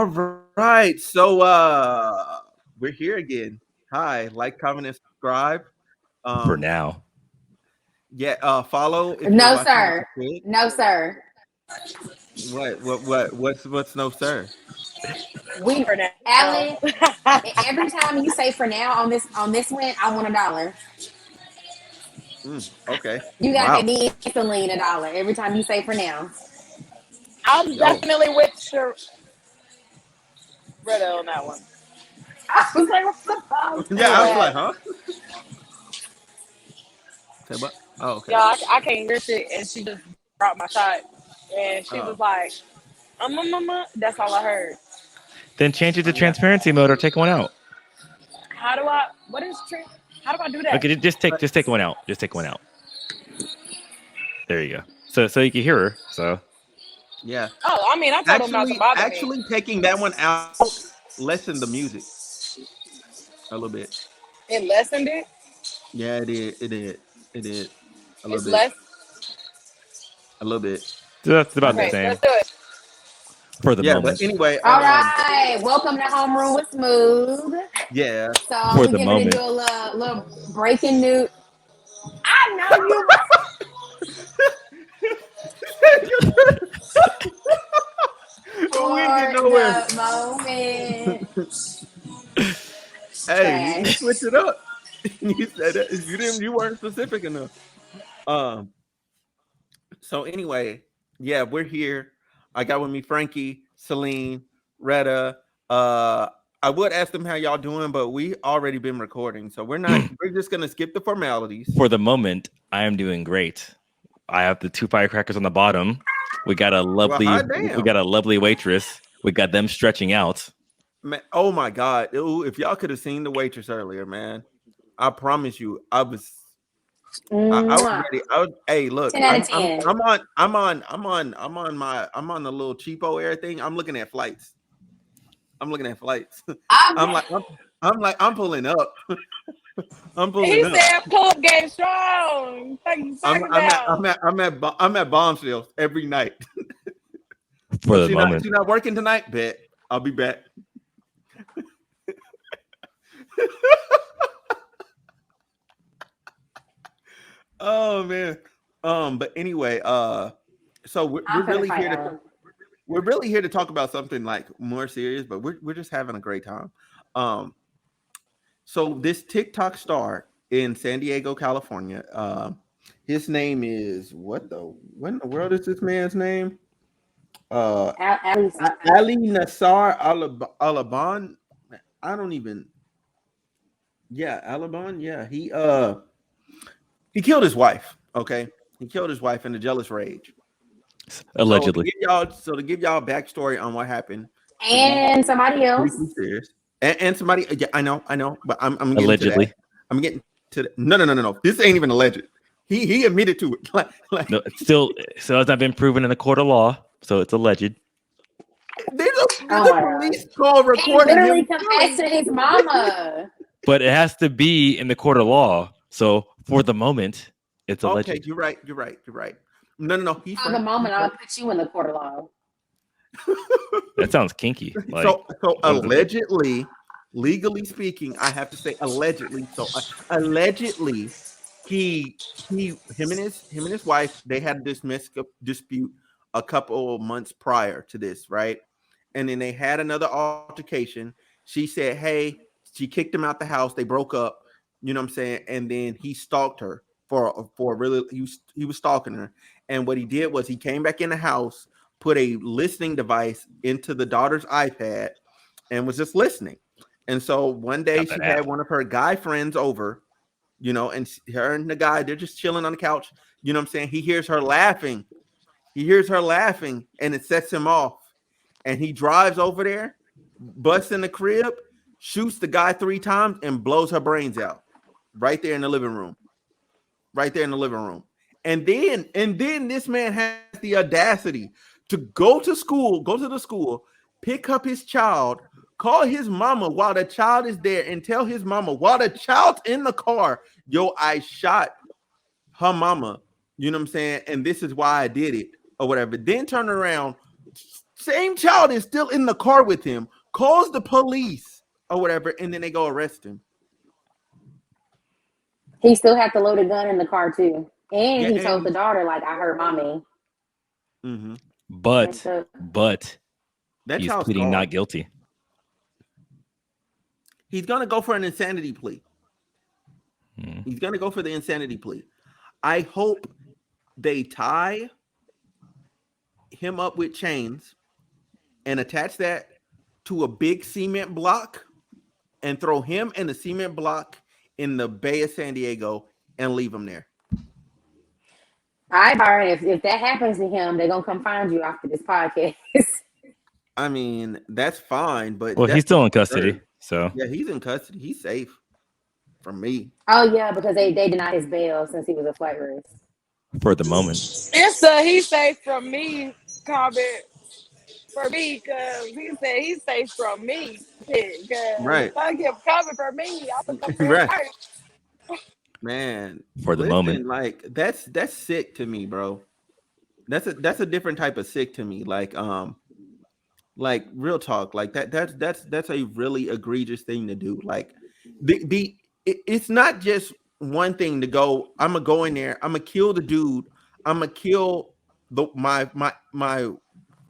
All right. So we're here again. Hi, like, comment, and subscribe. For Um now. yeah, follow if you're No, watching with sir. the kid. No, sir. What's no sir? We, for now. Alan. Every time you say "for now" on this one, I want $1. Okay. You gotta pay Wow. me instantly $1 every time you say "for now." I'm Yo. definitely with Sharetta on that one. I was like, "What the fuck?" Yeah, I was like, Yeah. huh? Say what? Oh, okay. Yeah, I can't hear shit, and she just dropped my shot. And she was Oh, like, that's all I heard. Then change it to yeah. transparency mode or take one out. How do I, what is trick? How do I do that? Okay, just take one out. Just take one out. There you go. So you can hear her. So Yeah. Oh, I mean, I told him not to Actually, bother me. actually taking that one out lessened the music a little bit. It lessened it. Yeah, it did. It did. It did. A little It's bit. less. A little bit. that's A about the bit. Okay, let's same do it. for the Yeah, but moment. anyway, All right, welcome to Homeroom with Smooth. yeah. So For we the get ready to do moment. a little breaking news. I know you We ain't getting for nowhere. the moment. Hey, you Trash. switch it up. You said that you weren't specific enough. Um. So anyway, yeah, we're here. I got with me Frankie, Celine, Retta. Uh, I would ask them how y'all doing, but we already been recording, so we're not. We're just gonna skip the formalities. For the moment, I am doing great. I have the two firecrackers on the bottom. We got a Well, lovely hot we damn, got a lovely waitress. We got them stretching out. man! Oh my god! Ooh, if y'all could have seen the waitress earlier, man, I promise you, I was Mwah. ready. Hey, look, 10 out of 10. I'm on the little cheapo air thing. I'm looking at flights. I'm looking at flights. I'm, I'm like, I'm pulling up. I'm pulling He up. said pull up game strong. What you I'm talking I'm at about? I'm at I'm at I'm at bombshells every night. For Oh, the moment. she not working tonight? Bet I'll be back. Oh man. But anyway, so we're I'm finna really fight here to Alan. we're really here to talk about something like more serious, but we're just having a great time. Um, so this TikTok star in San Diego, California, his name is what in the world is this man's name? Uh, Allie's. Ali Nassar Alaban. I don't even. Yeah, Alaban. Yeah, he killed his wife. Okay, he killed his wife in a jealous rage. Allegedly. To give y'all backstory on what happened, to be And somebody else. briefly serious, and somebody, yeah, I know, but I'm getting to that. Allegedly. I'm getting to the, no. This ain't even alleged. He admitted to it. Like No, it's still so it's not been proven in a court of law, so it's alleged. there's Oh a my god. police call He recording literally him confessed killing. to his mama. But it has to be in the court of law. So for the moment, it's Okay, alleged. you're right. No. He's For the right. moment, I'll put you in the court of law. That sounds kinky. Like So what is it? allegedly, legally speaking, I have to say allegedly. So allegedly, he him and his wife, they had this dispute a couple of months prior to this, right? And then they had another altercation. She said, "Hey," she kicked him out the house. They broke up. You know what I'm saying? And then he stalked her for really he was stalking her. And what he did was he came back in the house, put a listening device into the daughter's iPad, and was just listening. And so one day Got that she had app. one of her guy friends over, and her and the guy, they're just chilling on the couch. You know what I'm saying? He hears her laughing. He hears her laughing, and it sets him off. And he drives over there, busts in the crib, shoots the guy 3 times, and blows her brains out right there in the living room. Right there in the living room. And then this man has the audacity to go to the school, pick up his child, call his mama while the child is there, and tell his mama while the child's in the car, yo, I shot her mama. You know what I'm saying? And this is why I did it, or whatever. Then turn around, Same child is still in the car with him, calls the police or whatever, and then they go arrest him. He still had to load a gun in the car too, and Yeah, he and told the daughter like, "I hurt mommy." mm-hmm. But That he's child's pleading gone. not guilty. He's gonna go for an insanity plea. He's gonna go for the insanity plea. I hope they tie him up with chains and attach that to a big cement block and throw him and the cement block in the Bay of San Diego and leave him there. All right, Byron. If that happens to him, they're gonna come find you after this podcast. I mean, that's fine, but Well, that's he's still in absurd. custody, so Yeah, he's in custody. He's safe from me. Oh yeah, because they denied his bail since he was a flight risk. for the moment. It's a he safe from me comment for me because he said he's safe from me. Because Right. I kept coming for me. I was up Right. there. Man, For the moment. like that's sick to me, bro. That's a different type of sick to me. Like real talk, like that's a really egregious thing to do. Like it's not just one thing to go. I'm gonna go in there. I'm gonna kill the dude. I'm gonna kill my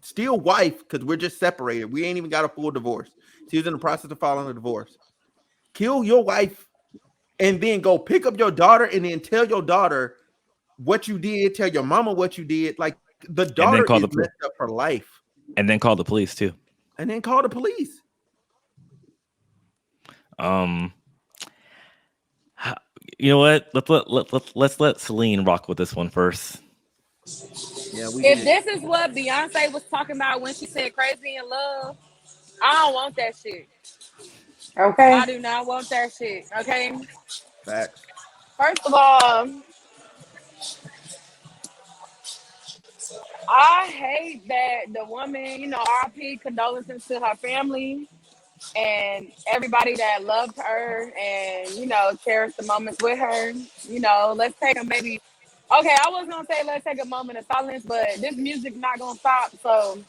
still wife because we're just separated. We ain't even got a full divorce. She's in the process of filing a divorce. Kill your wife and then go pick up your daughter and then tell your daughter what you did. Tell your mama what you did. Like the daughter is messed up for life. And then call the police too. And then call the police. You know what? Let's let Celine rock with this one first. Yeah, if this is what Beyonce was talking about when she said "crazy in love," I don't want that shit. Okay. I do not want that shit. Okay. Facts. First of all, I hate that the woman, RP condolences to her family and everybody that loved her and, cherished the moments with her. Let's take a maybe. Okay, I was going to say let's take a moment of silence, but this music's not going to stop, so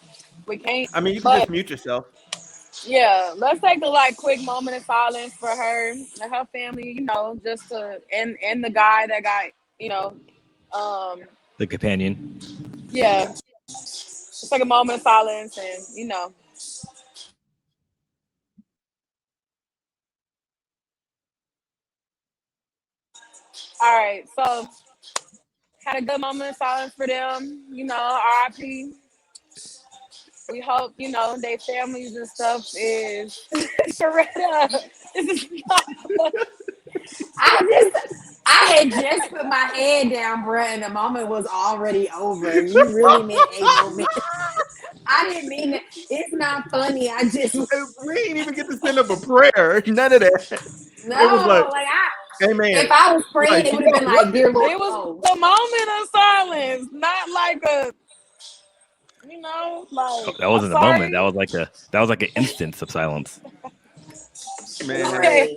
we can't. I mean, you can just mute yourself. Yeah, let's take a quick moment of silence for her and her family, just to and the guy that got, the companion. Yeah. Let's take a moment of silence and, All right, so had a good moment of silence for them, RIP. We hope, their families and stuff is Sharetta. This is not I had just put my head down, bruh, and the moment was already over. You really meant a moment. I didn't mean it. It's not funny. I just we ain't even get to send up a prayer. None of that. no, It was like, hey man. If I was praying, it would have been like, dear Lord. It was a moment of silence, not like a. That wasn't a moment. That was like an instance of silence. Man, okay.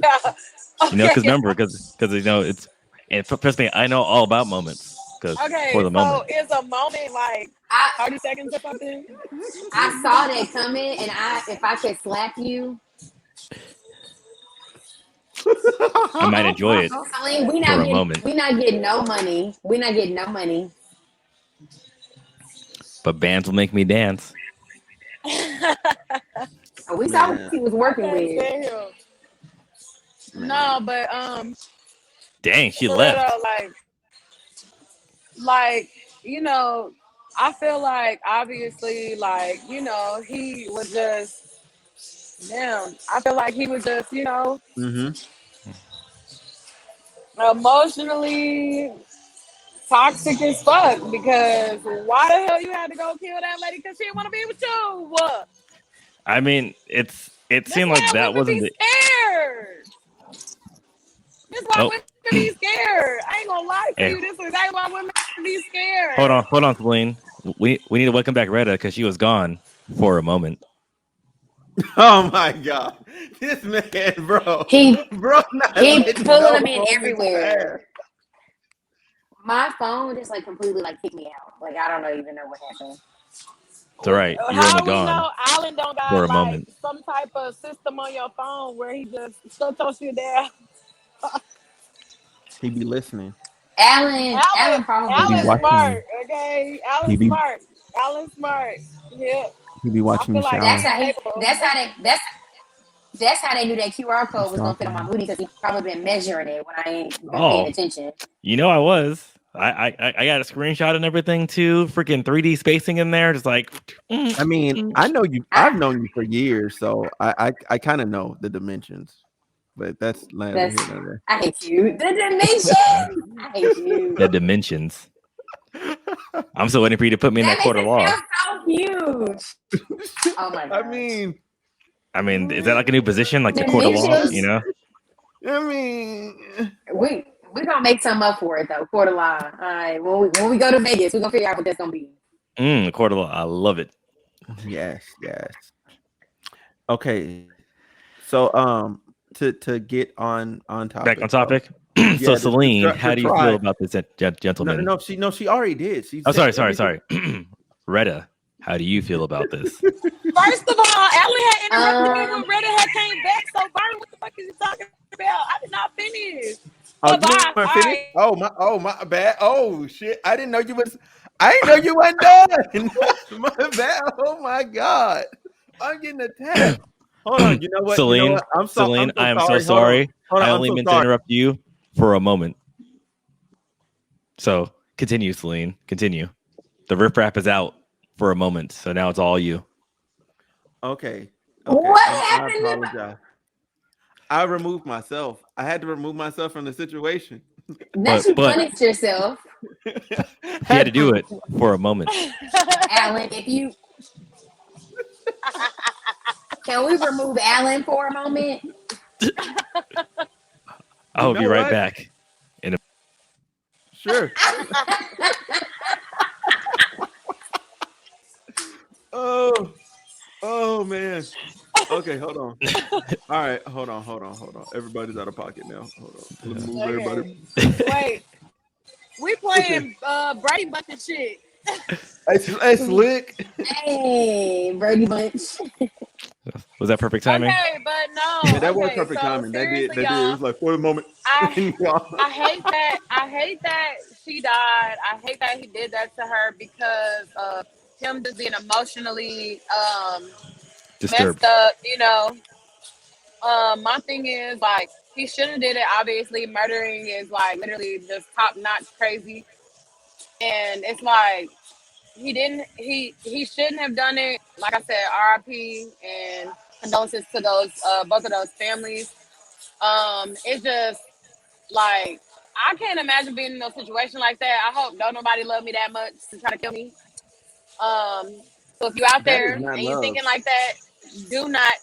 Because remember, because it's. And trust me, I know all about moments. Okay, for the moment. It's a moment like 30 seconds or something. I saw that coming, and if I could slap you, I might enjoy it. I mean, we not getting no money. We not getting no money. But bands will make me dance. We saw what he was working with. No, but dang, she left. I feel like obviously, he was just I feel like he was just, emotionally toxic as fuck. Because why the hell you had to go kill that lady? Because she didn't want to be with you. What? I mean, it seemed like that wasn't scared. That's why women be scared. I ain't gonna lie to you. This is why women be scared. Hold on, Celine. We need to welcome back Retta because she was gone for a moment. Oh my God, this man, bro. He pulling him in everywhere. My phone just completely kicked me out. I don't even know what happened. It's all right. You're only How we gone know Alan don't for got a like moment. some type of system on your phone where he just shut your shit down? He be listening. Alan, Alan probably He be Alan does. smart. watching. Okay, He Alan be smart. Alan smart. Yeah, he be I watching me feel like That's shower. he's how he. capable. That's how they knew that QR He code was gonna fit on my stalking booty because he probably been measuring it when I ain't been paying Oh, attention. you know I was. I got a screenshot and everything too. Freaking 3D spacing in there, just like. me. I mean, I know you. I I've known you for years, so I kind of know the dimensions. But that's neither here that's nor there. I hate you. The dimensions. I hate you. The dimensions. I'm still waiting for you to put me in that That court makes of it law. sound so huge. Oh my I gosh. mean, I mean, is that like a new position, like the court of law? You Dimensions. know? I mean, We gonna make something up for it though. Quarter line. All right. When we go to Vegas, we're gonna figure out what that's gonna be. The court of law. I love it. yes. Okay, so to get on Back on topic though. topic. So Yeah, Celine, how to do you feel try. about this No, gentleman? she already did. She Oh, said sorry. everything. Retta, how do you feel about this? First of all, Alan had interrupted me when Um. Reddit had came back. So, Byron, what the fuck is you talking about? I did not finish. Oh, But you bye. weren't All finished? right. Oh my bad. Oh shit. I didn't know you was I didn't know you weren't done. My bad. Oh my god. I'm getting attacked. Hold on. You know what? You know Celine, what? I'm so Celine, I'm so I am so sorry. Hold on. sorry. Hold on. I I'm only so meant to sorry. interrupt you for a moment. So continue, Celine. Continue. The riprap is out for a moment, so now it's all you. Okay. Okay. What I happened? apologize. I removed myself. I had to remove myself from the situation. Not you But punished yourself, you had to do it for a moment. Alan. If you can, we remove Alan for a moment. I You will be know right what? back. Sure. Oh, oh man. Okay, hold on. All right, hold on. Everybody's out of pocket now. Hold on. Let me move everybody. Okay. Wait, we Okay. playing Brady Bunch and shit. Hey, Slick. Hey, Brady Bunch. Was that perfect timing? Okay, but Yeah, no. that was Okay, perfect so timing. seriously, That did. It y'all, was like for the moment. I Y'all. I hate that. I hate that she died. I hate that he did that to her because of him just being emotionally messed Disturbed. up. My thing is like he shouldn't have did it. Obviously, murdering is like literally just top notch crazy, and it's like he didn't. He shouldn't have done it. Like I said, R.I.P. and condolences to those both of those families. It's just like I can't imagine being in a situation like that. I hope don't nobody love me that much to try to kill me. Um, so if you're out That is there not and you're love. thinking like that, do not.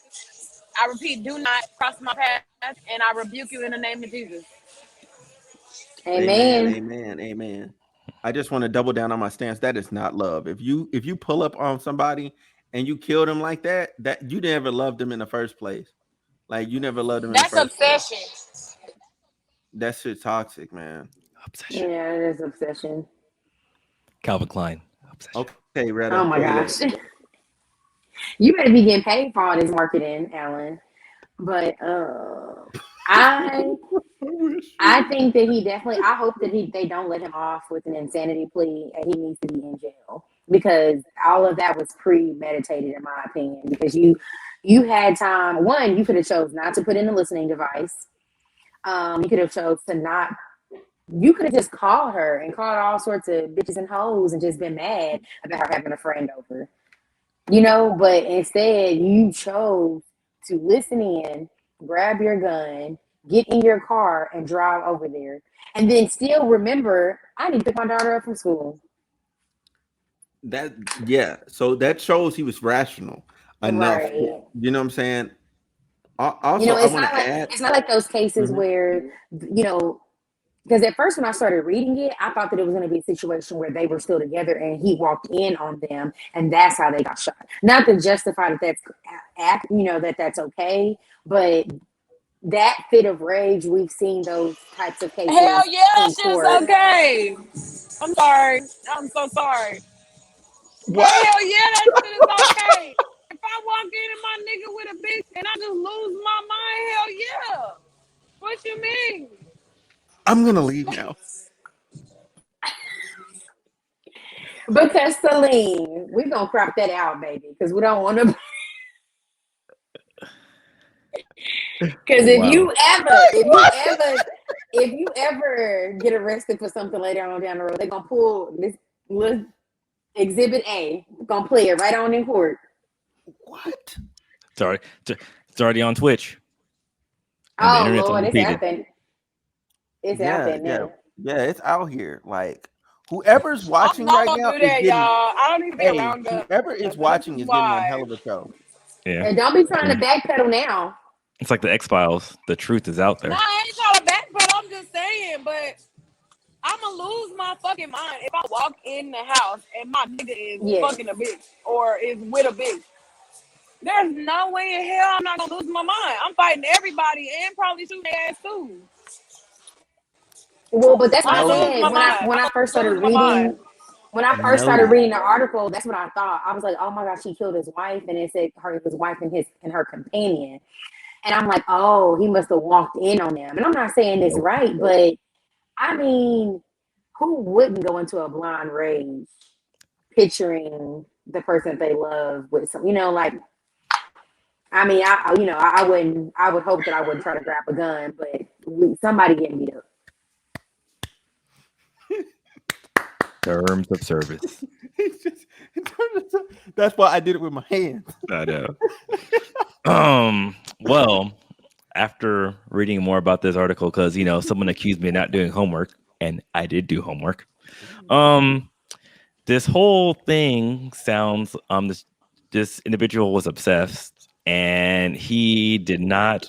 I repeat, do not cross my path, and I rebuke you in the name of Jesus. Amen. Amen. Amen. I just want to double down on my stance. That is not love. If you pull up on somebody and you kill them like that, that you never loved them in the first place. Like you never loved them in the That's first place. obsession. That shit toxic, man. Obsession. Yeah, it is obsession. Calvin Klein. Obsession. Okay, Oh Retta, my go ahead. gosh. You better be getting paid for all this marketing, Alan. But I I think that he definitely. I hope that they don't let him off with an insanity plea, and he needs to be in jail because all of that was premeditated, in my opinion. Because you had time. One, you could have chose not to put in a listening device. You could have chose to not. You could have just called her and called all sorts of bitches and hoes and just been mad about her having a friend over. But instead you chose to listen in, grab your gun, get in your car, and drive over there. And then still remember, I need to pick my daughter up from school. That yeah. So that shows he was rational enough. Right. You know what I'm saying? Also, I It's want not to like add. it's not like those cases Mhm. where, you know, because at first when I started reading it, I thought that it was going to be a situation where they were still together and he walked in on them and that's how they got shot. Not to justify that that's okay, but that fit of rage, we've seen those types of Hell cases yeah, in shit's court. okay. I'm sorry. I'm so sorry. What? Hell yeah, that shit is okay. If I walk in and my nigga with a bitch and I just lose my mind, hell yeah. What you mean? I'm gonna leave now. Because Celine, we're gonna crop that out, baby, because we don't want to. Because Wow. if you ever get arrested for something later on down the road, they're gonna pull this little exhibit A, gonna play it right on in court. What? It's already on Twitch. And the Oh internet's Lord, undefeated. it's out there Yeah. now. Yeah, it's out here. Like whoever's I'm watching not right gonna now do is that, getting y'all. I don't even be hey, around guns. whoever is This watching is is getting one hell why. of a show. Yeah. And don't be trying to backpedal now. It's like the X-Files. The truth is out Nah, there. I ain't trying to backpedal. I'm just saying, but I'ma lose my fucking mind if I walk in the house and my nigga is Yes. fucking a bitch or is with a bitch. There's no way in hell I'm not gonna lose my mind. I'm fighting everybody and probably shooting their ass too. Well, but that's what I I'm gonna lose said my when I mind. when I I'm first gonna started lose my mind. reading. When I first started No. reading the article, that's what I thought. I was like, "Oh my gosh, she killed his wife," and it said his wife and her companion. And I'm like, "Oh, he must have walked in on them." And I'm not saying this Nope. right, but I mean, who wouldn't go into a blind rage, picturing the person they love with some, like. I mean, I wouldn't. I would hope that I wouldn't try to grab a gun, but somebody getting beat up. Terms of service. It's just, that's why I did it with my hands. I know. Well, after reading more about this article, because someone accused me of not doing homework, and I did do homework. This whole thing sounds this individual was obsessed, and he did not,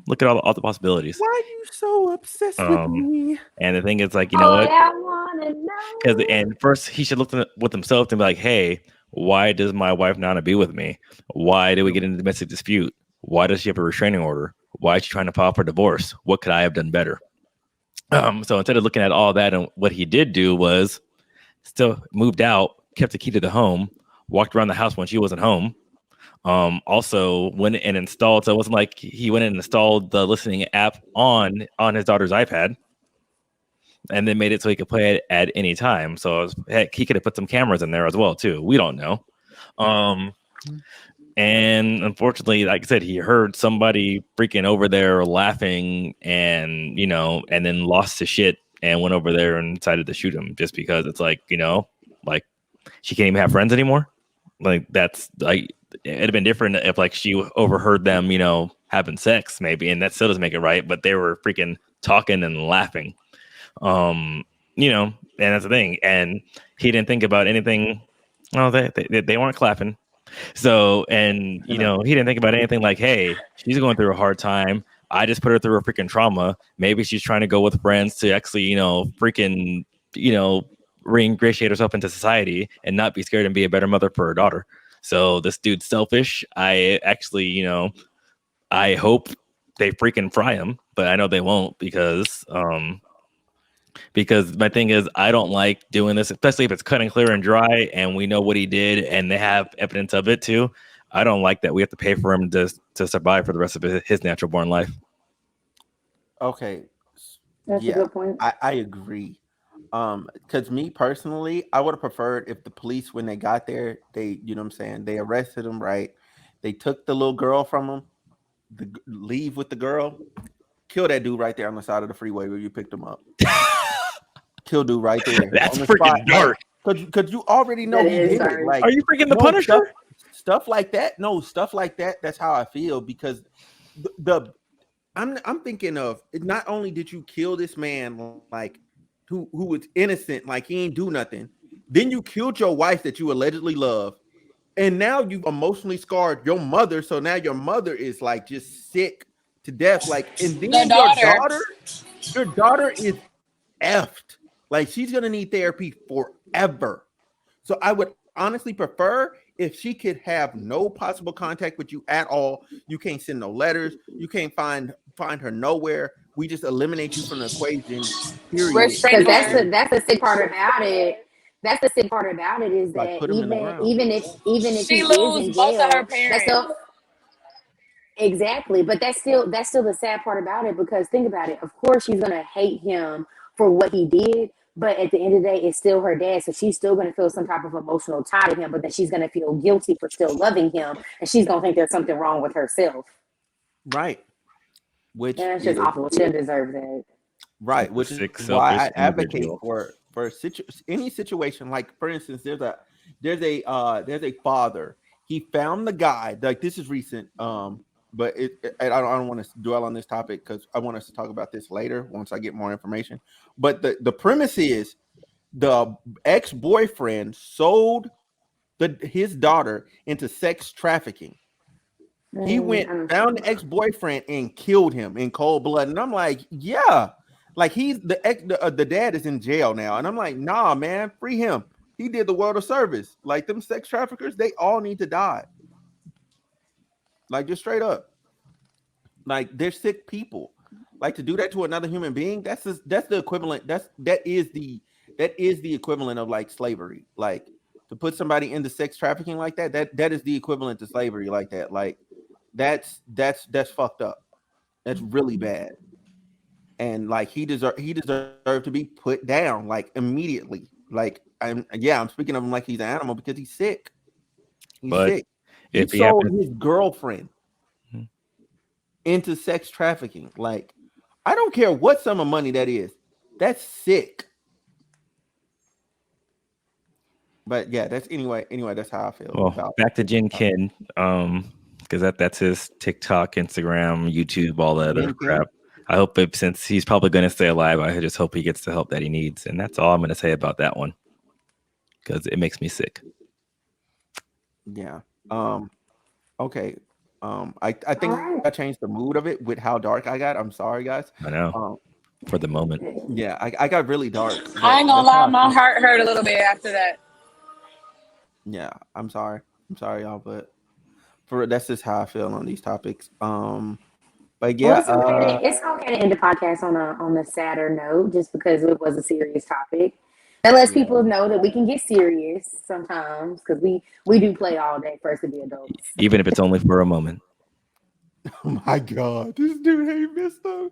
look at all the possibilities. Why are you so obsessed with me? And the thing is, like, All what? I wanna know. And first, he should look with himself and be like, "Hey, why does my wife not want to be with me? Why did we get into a domestic dispute? Why does she have a restraining order? Why is she trying to file for divorce? What could I have done better?" So instead of looking at all that, and what he did do was still moved out, kept the key to the home, walked around the house when she wasn't home. Also went and installed. So it wasn't like he went and installed the listening app on his daughter's iPad, and then made it so he could play it at any time. So heck, he could have put some cameras in there as well too. We don't know. And unfortunately, like I said, he heard somebody freaking over there laughing, and and then lost his shit and went over there and decided to shoot him just because it's like, like she can't even have friends anymore. Like that's like it'd have been different if like she overheard them, having sex maybe, and that still doesn't make it right. But they were freaking talking and laughing. And that's the thing. And he didn't think about anything. Oh, they weren't clapping. So, and he didn't think about anything like, hey, she's going through a hard time. I just put her through a freaking trauma. Maybe she's trying to go with friends to actually, freaking, reingratiate herself into society and not be scared and be a better mother for her daughter. So this dude's selfish. I actually, I hope they freaking fry him, but I know they won't because my thing is I don't like doing this, especially if it's cut and clear and dry and we know what he did and they have evidence of it too. I don't like that we have to pay for him to survive for the rest of his natural born life. Okay. That's a good point. I agree. Because me personally, I would have preferred if the police, when they got there, they, they arrested him, right? They took the little girl from him, leave with the girl, kill that dude right there on the side of the freeway where you picked him up. Kill dude right there. That's on the freaking spot. dark. Because you already know That he is did dark. it. Like, Are you freaking the Punisher? Stuff like that. No, stuff like that. That's how I feel because I'm thinking of it. Not only did you kill this man, like who was innocent, like he ain't do nothing. Then you killed your wife that you allegedly love, and now you've emotionally scarred your mother. So now your mother is like just sick to death. Like, and then your daughter is effed. Like she's gonna need therapy forever. So I would honestly prefer if she could have no possible contact with you at all. You can't send no letters. You can't find her nowhere. We just eliminate you from the equation. Period. Because Restraining order. that's the sick part about it. that's the sick part about it is Like that put him in the ground. even if he She is lose in both of her jail, that's parents. still exactly. But that's still the sad part about it because think about it. Of course, she's gonna hate him for what he did, but at the end of the day, it's still her dad, so she's still gonna feel some type of emotional tie to him. But then she's gonna feel guilty for still loving him, and she's gonna think there's something wrong with herself. Right. And Which that's just is awful. She doesn't deserve that. right. It's a Which is sick, why selfish I advocate individual. for any situation. Like for instance, there's a father. He found the guy. Like this is recent. But I don't want to dwell on this topic because I want us to talk about this later once I get more information. But the premise is the ex boyfriend sold his daughter into sex trafficking. He went, I don't found know. the ex-boyfriend and killed him in cold blood. And I'm like, yeah. Like he's the dad is in jail now. And I'm like, nah, man, free him. He did the world a service. Like them sex traffickers, they all need to die. Like just straight up. Like they're sick people. Like to do that to another human being, that's the equivalent. That is the equivalent of like slavery. Like to put somebody into sex trafficking like that is the equivalent to slavery like that. Like that's fucked up. That's really bad. And like he deserved to be put down like immediately. Like I'm speaking of him like he's an animal because he's sick. He's But sick. He if he sold happens, his girlfriend into sex trafficking. Like I don't care what sum of money that is. That's sick. But yeah, that's anyway, that's how I feel well, about back to JinnKid, because that's his TikTok, Instagram, YouTube, all that other JinnKid. crap. I hope since he's probably going to stay alive, I just hope he gets the help that he needs, and that's all I'm going to say about that one because it makes me sick. Yeah. Okay. I All think right. I changed the mood of it with how dark I got. I'm sorry, guys. I know Um, for the moment. yeah, I got really dark, I but ain't gonna that's lie, how I my feel. heart hurt a little bit after that. Yeah, I'm sorry. I'm sorry, y'all, but for that's just how I feel on these topics. But Well, yeah, it's okay to end the podcast on a sadder note, just because it was a serious topic. That lets yeah. people know that we can get serious sometimes because we do play all day for us to be adults. Even if it's only for a moment. Oh my god, this dude hate me stuff.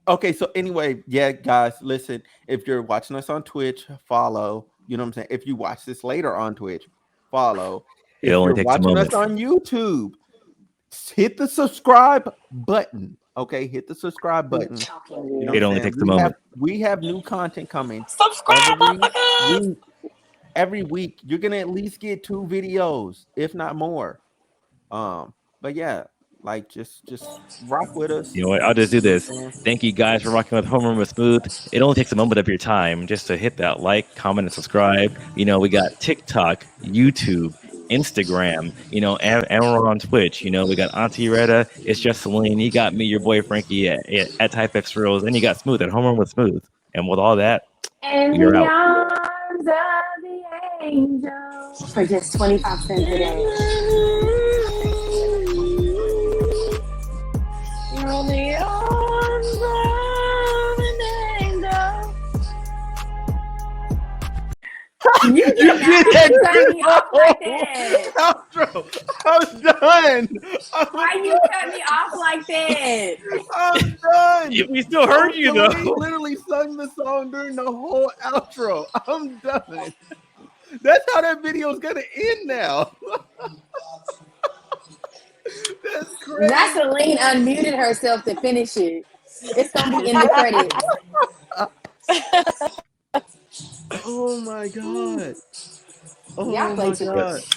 Okay, so anyway, yeah, guys, listen. If you're watching us on Twitch, follow. You know what I'm saying? If you watch this later on Twitch, follow. It If only you're takes a watching us moment. on YouTube, hit the subscribe button. Okay, hit the subscribe We're button. choking You know you. what It I'm only saying? takes a We have moment. we have new content coming Subscribe, every motherfuckers! week. Every week, you're gonna at least get 2 videos, if not more. But yeah, like just rock with us. You know what? I'll just do You know this. what I'm saying? Thank you guys for rocking with Homeroom with Smooth. It only takes a moment of your time just to hit that like, comment, and subscribe. You know, we got TikTok, YouTube, Instagram, and we're on Twitch. You know, we got Auntie Retta, it's just Celine. You got me, your boy Frankie at Type X Reels, and you got Smooth at Homeroom with Smooth. And with all that, In we are the out. arms of the angel for just 25 cents a day. On the arms of an angel. You did You did not that cut me off like good. that. Outro. I'm done. Why you cut me off like that? I'm done. We still heard you So we though. literally sung the song during the whole outro. I'm done. That's how that video is gonna end now. That's crazy. Vaseline unmuted herself to finish it. It's gonna be in the credits. Oh my god. Oh Y'all play my too god. much.